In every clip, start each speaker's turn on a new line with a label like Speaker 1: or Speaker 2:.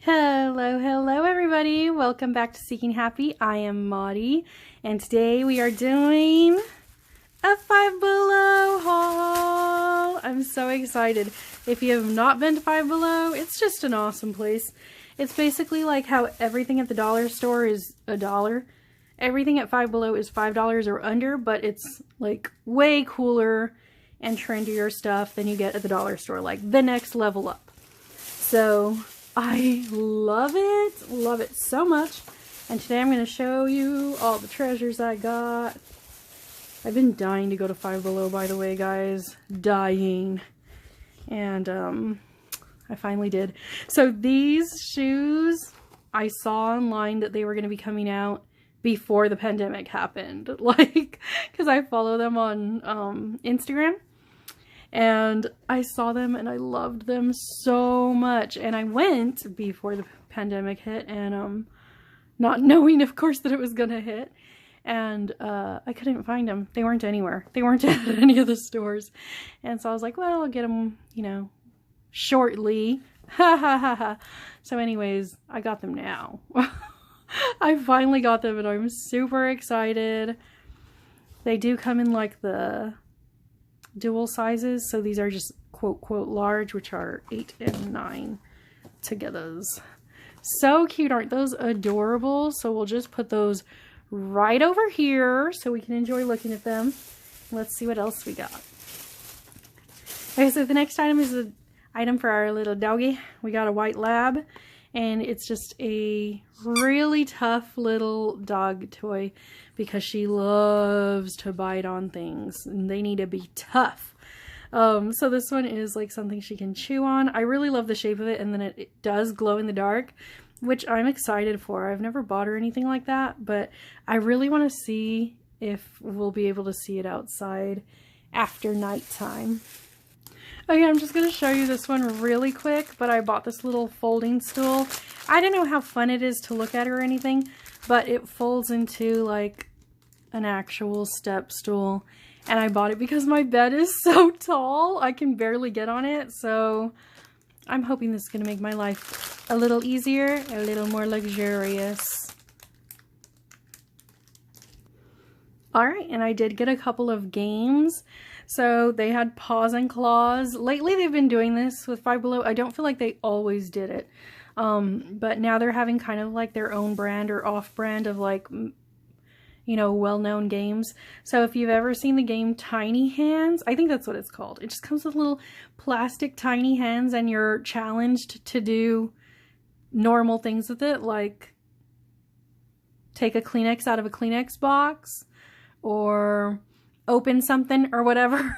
Speaker 1: Hello everybody. Welcome back to Seeking Happy. I am Maudie, and today we are doing a Five Below haul. I'm so excited. If you have not been to Five Below, it's just an awesome place. It's basically like how everything at the dollar store is $1. Everything at Five Below is $5 or under, but it's like way cooler and trendier stuff than you get at the dollar store, like the next level up. So I love it so much. And today I'm going to show you all the treasures I got. I've been dying to go to Five Below, by the way, guys. Dying. And I finally did. So these shoes, I saw online that they were going to be coming out before the pandemic happened. Like, because I follow them on Instagram. And I saw them and I loved them so much. And I went before the pandemic hit, and not knowing, of course, that it was gonna hit. And I couldn't find them. They weren't anywhere. They weren't at any of the stores. And so I was like, well, I'll get them, you know, shortly. Ha ha ha ha. So anyways, I got them now. I finally got them and I'm super excited. They do come in like the dual sizes, so these are just quote large, which are 8 and 9 togethers. So cute, aren't those adorable? So we'll just put those right over here so we can enjoy looking at them. Let's see what else we got. Okay, so the next item is an item for our little doggy. We got a white lab, and it's just a really tough little dog toy because she loves to bite on things and they need to be tough. So this one is like something she can chew on. I really love the shape of it, and then it does glow in the dark, which I'm excited for. I've never bought her anything like that, but I really want to see if we'll be able to see it outside after nighttime. Okay, I'm just going to show you this one really quick, but I bought this little folding stool. I don't know how fun it is to look at or anything, but it folds into like an actual step stool. And I bought it because my bed is so tall, I can barely get on it. So I'm hoping this is going to make my life a little easier, a little more luxurious. Alright, and I did get a couple of games. So they had Paws and Claws. Lately they've been doing this with Five Below. I don't feel like they always did it. But now they're having kind of like their own brand or off-brand of like, you know, well-known games. So if you've ever seen the game Tiny Hands, I think that's what it's called. It just comes with little plastic tiny hands, and you're challenged to do normal things with it, like take a Kleenex out of a Kleenex box or open something or whatever.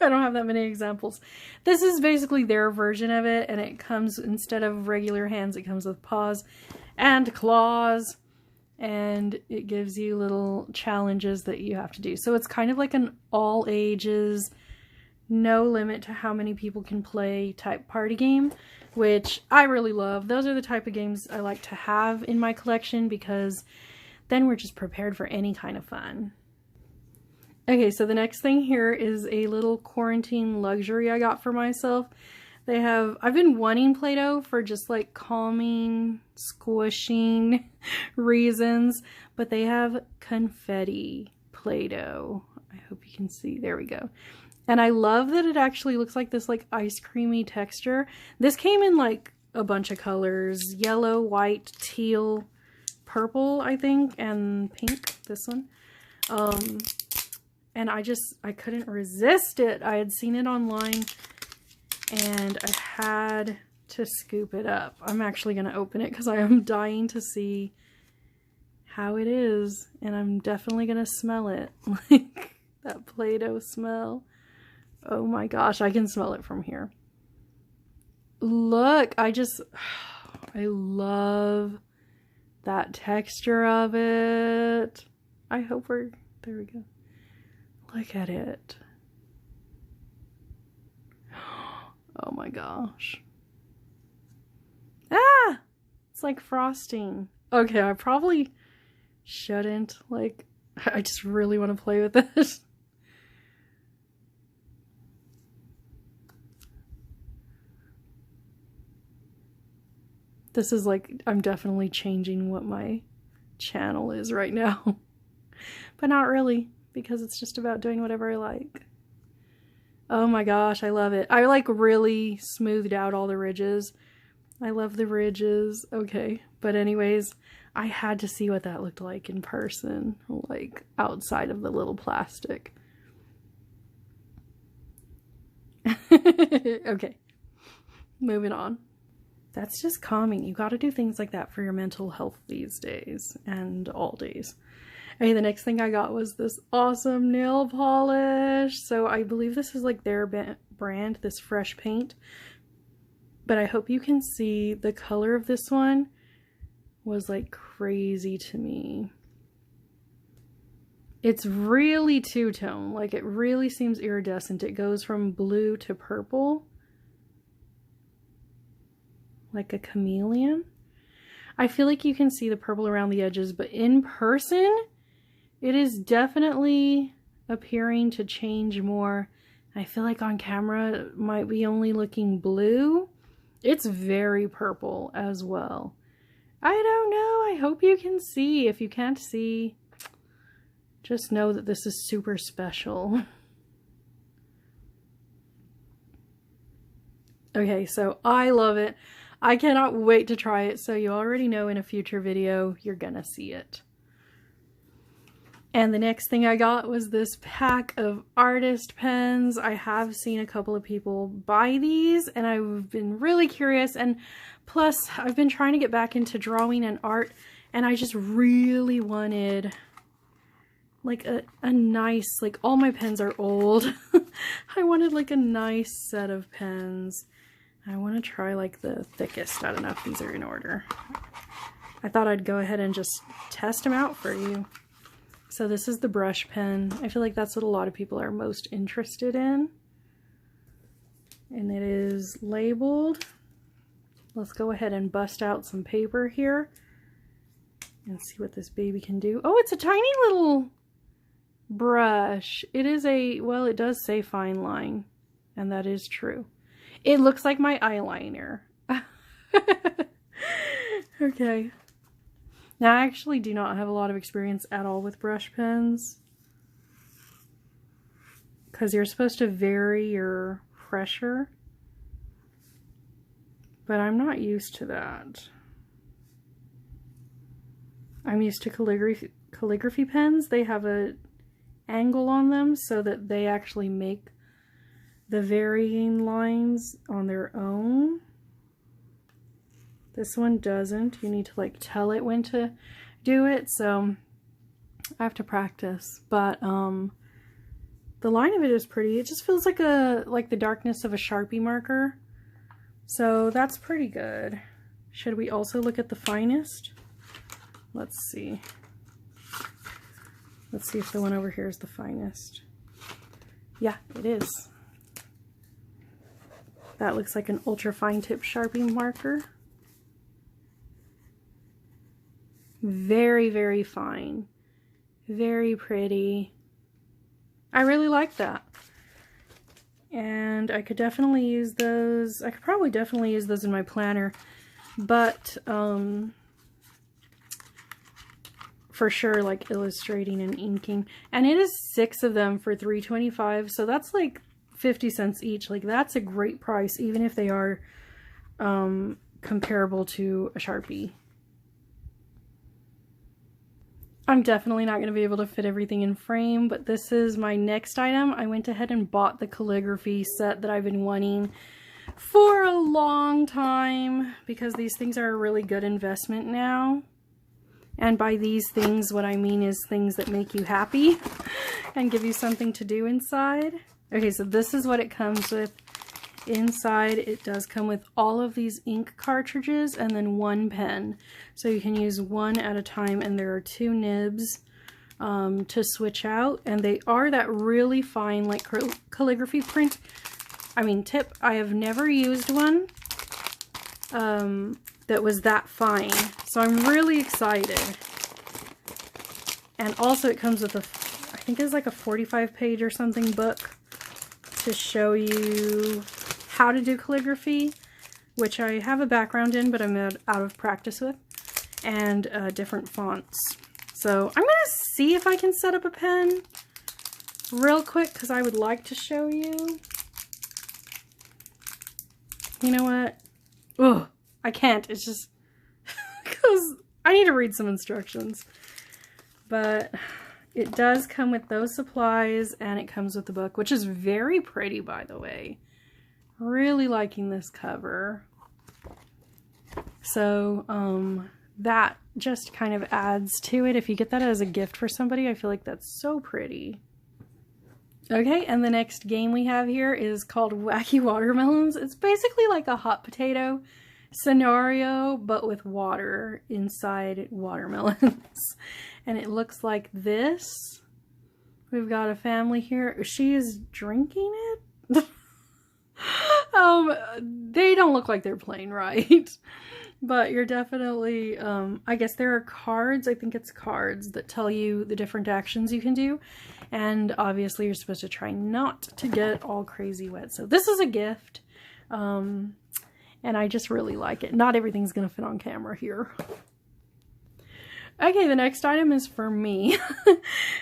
Speaker 1: I don't have that many examples. This is basically their version of it, and it comes, instead of regular hands, it comes with paws and claws, and it gives you little challenges that you have to do. So it's kind of like an all ages, no limit to how many people can play type party game, which I really love. Those are the type of games I like to have in my collection because then we're just prepared for any kind of fun. Okay, so the next thing here is a little quarantine luxury I got for myself. They have, I've been wanting Plato for just like calming, squishing reasons, but they have confetti Plato. I hope you can see, there we go. And I love that it actually looks like this like ice creamy texture. This came in like a bunch of colors, yellow, white, teal, purple, I think, and pink, this one. And I couldn't resist it. I had seen it online and I had to scoop it up. I'm actually going to open it because I am dying to see how it is. And I'm definitely going to smell it. Like that Play-Doh smell. Oh my gosh, I can smell it from here. Look, I love that texture of it. I hope there we go. Look at it. Oh my gosh. Ah! It's like frosting. Okay, I probably shouldn't. Like, I just really want to play with this. This is like, I'm definitely changing what my channel is right now. But not really, because it's just about doing whatever I like. Oh my gosh, I love it. I like really smoothed out all the ridges. I love the ridges. Okay, but anyways, I had to see what that looked like in person, like outside of the little plastic. Okay, moving on. That's just calming. You got to do things like that for your mental health these days and all days. Okay, the next thing I got was this awesome nail polish. So I believe this is like their brand, this fresh paint. But I hope you can see the color of this one was like crazy to me. It's really two-tone. Like it really seems iridescent. It goes from blue to purple. Like a chameleon. I feel like you can see the purple around the edges, but in person, it is definitely appearing to change more. I feel like on camera, it might be only looking blue. It's very purple as well. I don't know. I hope you can see. If you can't see, just know that this is super special. Okay, so I love it. I cannot wait to try it, so you already know in a future video you're gonna see it. And the next thing I got was this pack of artist pens. I have seen a couple of people buy these, and I've been really curious, and plus I've been trying to get back into drawing and art, and I just really wanted like a nice, like all my pens are old. I wanted like a nice set of pens. I want to try like the thickest. I don't know if these are in order. I thought I'd go ahead and just test them out for you. So this is the brush pen. I feel like that's what a lot of people are most interested in. And it is labeled. Let's go ahead and bust out some paper here and see what this baby can do. Oh, it's a tiny little brush. It is a, well, it does say fine line, and that is true. It looks like my eyeliner. Okay. Now, I actually do not have a lot of experience at all with brush pens, because you're supposed to vary your pressure, but I'm not used to that. I'm used to calligraphy pens. They have a angle on them so that they actually make the varying lines on their own. This one doesn't. You need to like tell it when to do it, so I have to practice. But the line of it is pretty. It just feels like the darkness of a Sharpie marker. So that's pretty good. Should we also look at the finest? Let's see. Let's see if the one over here is the finest. Yeah, it is. That looks like an ultra fine tip Sharpie marker. Very, very fine. Very pretty. I really like that. And I could definitely use those. I could probably definitely use those in my planner. But, for sure, like illustrating and inking. And it is 6 of them for $3.25. So that's like 50 cents each. Like that's a great price, even if they are comparable to a Sharpie. I'm definitely not going to be able to fit everything in frame, but this is my next item. I went ahead and bought the calligraphy set that I've been wanting for a long time, because these things are a really good investment now. And by these things, what I mean is things that make you happy and give you something to do inside. Okay, so this is what it comes with. Inside, it does come with all of these ink cartridges and then one pen. So you can use one at a time, and there are 2 nibs to switch out. And they are that really fine, like calligraphy print. Tip. I have never used one that was that fine. So I'm really excited. And also it comes with I think it's like a 45-page or something book to show you how to do calligraphy. which I have a background in, but I'm out of practice with, and different fonts. So I'm going to see if I can set up a pen real quick because I would like to show you. You know what? Ugh, I can't. It's just because I need to read some instructions. But it does come with those supplies, and it comes with the book, which is very pretty, by the way. Really liking this cover. So, that just kind of adds to it. If you get that as a gift for somebody, I feel like that's so pretty. Okay, and the next game we have here is called Wacky Watermelons. It's basically like a hot potato scenario, but with water inside watermelons. And it looks like this. We've got a family here. She is drinking it. They don't look like they're playing right. But you're definitely, I guess there are cards, I think it's cards, that tell you the different actions you can do. And obviously you're supposed to try not to get all crazy wet. So this is a gift. And I just really like it. Not everything's going to fit on camera here. Okay, the next item is for me.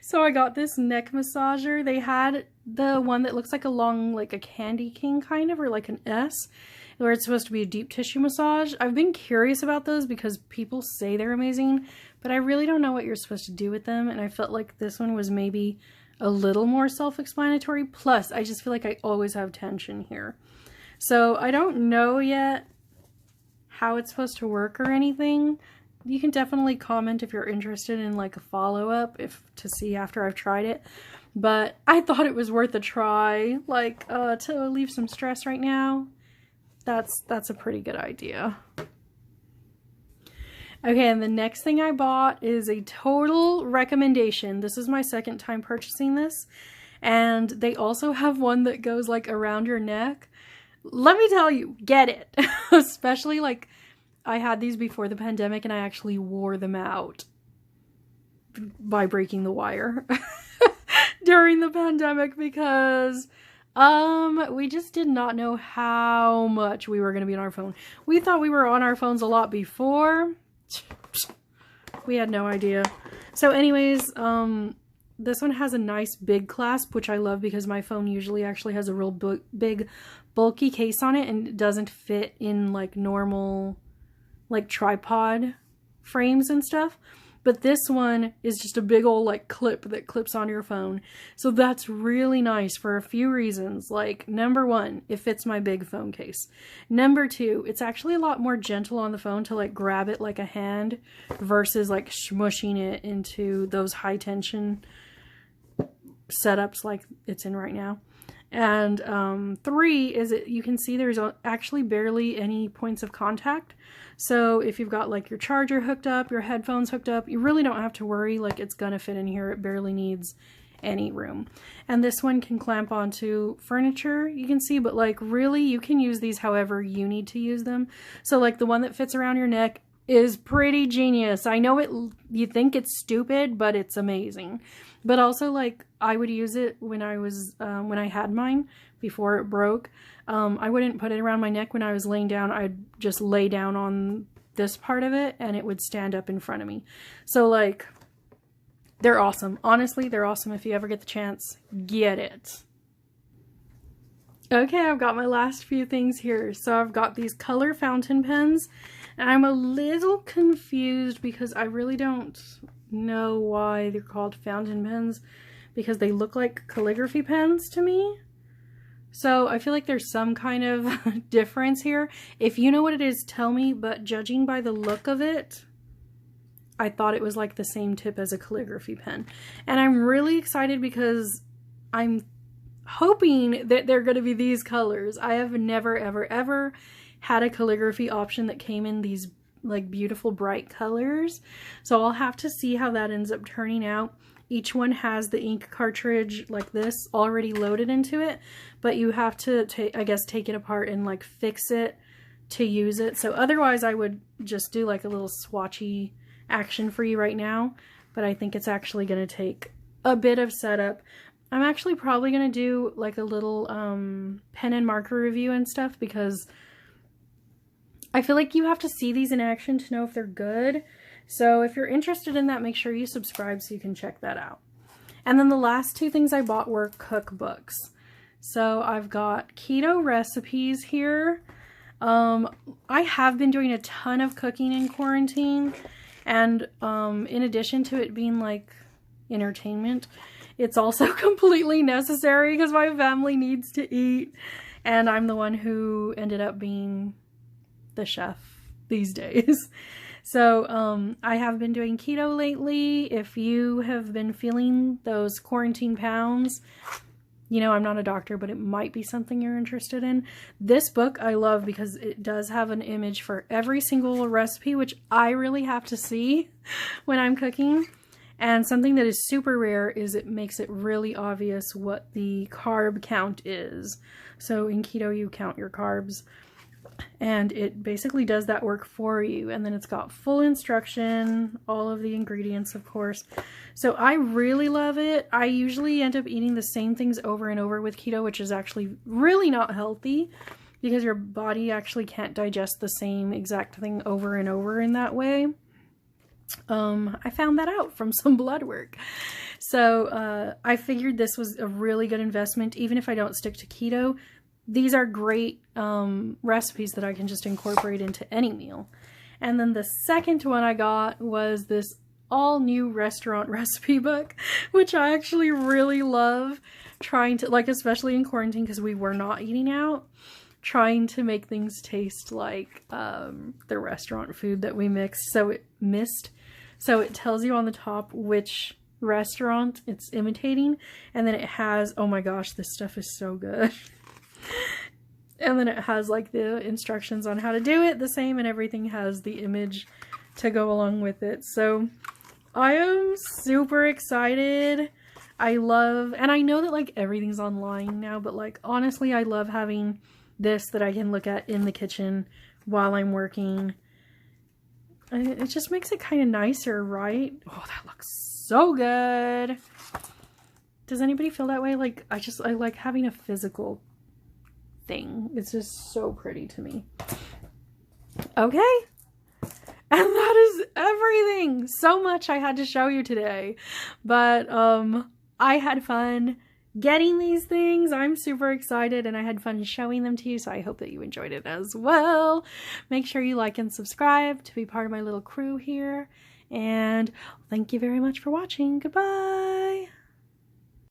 Speaker 1: So I got this neck massager. They had the one that looks like a long, like a candy cane kind of, or like an S, where it's supposed to be a deep tissue massage. I've been curious about those because people say they're amazing, but I really don't know what you're supposed to do with them, and I felt like this one was maybe a little more self-explanatory. Plus, I just feel like I always have tension here. So I don't know yet how it's supposed to work or anything. You can definitely comment if you're interested in like a follow-up to see after I've tried it. But I thought it was worth a try, like to relieve some stress right now. That's a pretty good idea. Okay, and the next thing I bought is a total recommendation. This is my second time purchasing this. And they also have one that goes like around your neck. Let me tell you, get it. Especially like I had these before the pandemic and I actually wore them out by breaking the wire during the pandemic because we just did not know how much we were going to be on our phone. We thought we were on our phones a lot before. We had no idea. So anyways, this one has a nice big clasp, which I love because my phone usually actually has a real big bulky case on it and it doesn't fit in like normal like tripod frames and stuff. But this one is just a big old like clip that clips on your phone. So that's really nice for a few reasons. Like number one, it fits my big phone case. Number two, it's actually a lot more gentle on the phone to like grab it like a hand versus like smushing it into those high tension setups like it's in right now. And three is you can see there's actually barely any points of contact. So if you've got like your charger hooked up, your headphones hooked up, you really don't have to worry, like it's gonna fit in here. It barely needs any room. And this one can clamp onto furniture, you can see, but like really you can use these however you need to use them. So like the one that fits around your neck is pretty genius. I know you think it's stupid, but it's amazing. But also like I would use it when I was when I had mine before it broke. I wouldn't put it around my neck when I was laying down. I'd just lay down on this part of it and it would stand up in front of me. So like they're awesome. Honestly, they're awesome. If you ever get the chance, get it. Okay, I've got my last few things here. So I've got these color fountain pens. And I'm a little confused because I really don't know why they're called fountain pens, because they look like calligraphy pens to me. So I feel like there's some kind of difference here. If you know what it is, tell me, but judging by the look of it, I thought it was like the same tip as a calligraphy pen. And I'm really excited because I'm hoping that they're going to be these colors. I have never, ever, ever had a calligraphy option that came in these like beautiful bright colors. So I'll have to see how that ends up turning out. Each one has the ink cartridge like this already loaded into it, but you have to I guess take it apart and like fix it to use it. So otherwise I would just do like a little swatchy action for you right now, but I think it's actually going to take a bit of setup. I'm actually probably going to do like a little pen and marker review and stuff because I feel like you have to see these in action to know if they're good. So if you're interested in that, make sure you subscribe so you can check that out. And then the last two things I bought were cookbooks. So I've got Keto Recipes here. I have been doing a ton of cooking in quarantine. And in addition to it being like entertainment, it's also completely necessary because my family needs to eat. And I'm the one who ended up being the chef these days. So I have been doing keto lately. If you have been feeling those quarantine pounds, you know, I'm not a doctor, but it might be something you're interested in. This book I love because it does have an image for every single recipe, which I really have to see when I'm cooking. And something that is super rare is it makes it really obvious what the carb count is. So in keto, you count your carbs. And it basically does that work for you. And then it's got full instruction, all of the ingredients, of course. So I really love it. I usually end up eating the same things over and over with keto, which is actually really not healthy because your body actually can't digest the same exact thing over and over in that way. I found that out from some blood work. So I figured this was a really good investment, even if I don't stick to keto. These are great recipes that I can just incorporate into any meal. And then the second one I got was this all new restaurant recipe book, which I actually really love trying to, like, especially in quarantine because we were not eating out, trying to make things taste like the restaurant food that we mixed. So it tells you on the top which restaurant it's imitating, and then it has, oh my gosh, this stuff is so good. And then it has like the instructions on how to do it the same, and everything has the image to go along with it. So I am super excited. I love, and I know that like everything's online now, but like honestly I love having this that I can look at in the kitchen while I'm working. It just makes it kind of nicer, right? Oh, that looks so good. Does anybody feel that way? Like I like having a physical thing. It's just so pretty to me. Okay. And that is everything. So much I had to show you today. But I had fun getting these things. I'm super excited and I had fun showing them to you, so I hope that you enjoyed it as well. Make sure you like and subscribe to be part of my little crew here. And thank you very much for watching. Goodbye.